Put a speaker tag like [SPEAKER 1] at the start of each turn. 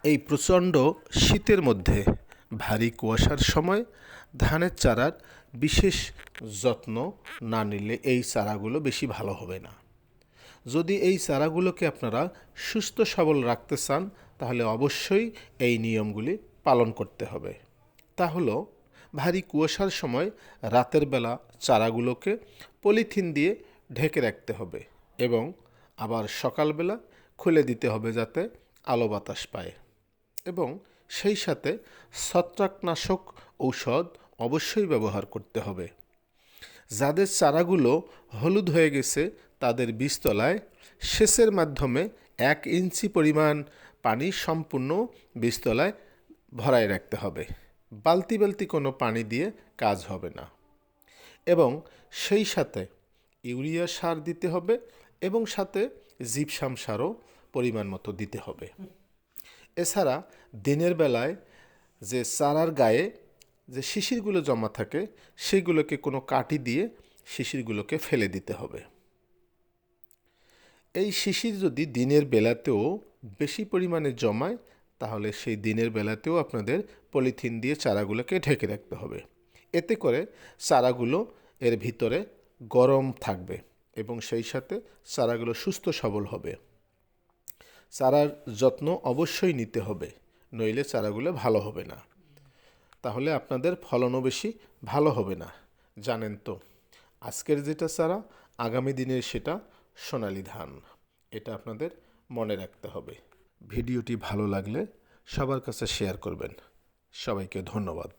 [SPEAKER 1] এই প্রচণ্ড শীতের মধ্যে ভারী কুয়াশার সময় ধানের চারার বিশেষ যত্ন না নিলে এই চারাগুলো বেশি ভালো হবে না। যদি এই চারাগুলোকে আপনারা সুস্থ সবল রাখতে চান তাহলে অবশ্যই এই নিয়মগুলি পালন করতে হবে। তা হলো ভারী কুয়াশার সময় রাতের বেলা চারাগুলোকে পলিথিন দিয়ে ঢেকে রাখতে হবে এবং আবার সকালবেলা খুলে দিতে হবে যাতে আলো বাতাস পায়। এবং সেই সাথে ছত্রাকনাশক ঔষধ অবশ্যই ব্যবহার করতে হবে। যাদের চারাগুলো হলুদ হয়ে গেছে তাদের বীজতলায় সেচের মাধ্যমে 1 ইঞ্চি পরিমাণ পানি সম্পূর্ণ বীজতলায় ভরায় রাখতে হবে। বালতি বালতি কোনো পানি দিয়ে কাজ হবে না। এবং সেই সাথে ইউরিয়া সার দিতে হবে এবং সাথে জিপসাম সারও পরিমাণ মতো দিতে হবে। এছাড়া দিনের বেলায় যে চারার গায়ে যে শিশিরগুলো জমা থাকে সেগুলোকে কোনো কাঠি দিয়ে শিশিরগুলোকে ফেলে দিতে হবে। এই শিশির যদি দিনের বেলাতেও বেশি পরিমাণে জমায় তাহলে সেই দিনের বেলাতেও আপনাদের পলিথিন দিয়ে চারাগুলোকে ঢেকে রাখতে হবে। এতে করে চারাগুলো এর ভিতরে গরম থাকবে এবং সেই সাথে চারাগুলো সুস্থ সবল হবে। চারার যত্ন অবশ্যই নিতে হবে, নইলে চারাগুলো ভালো হবে না। তাহলে আপনাদের ফলনও বেশি ভালো হবে না। জানেন তো, আজকের যেটা চারা আগামী দিনের সেটা সোনালী ধান। এটা আপনাদের মনে রাখতে হবে। ভিডিওটি ভালো লাগলে সবার কাছে শেয়ার করবেন। সবাইকে ধন্যবাদ।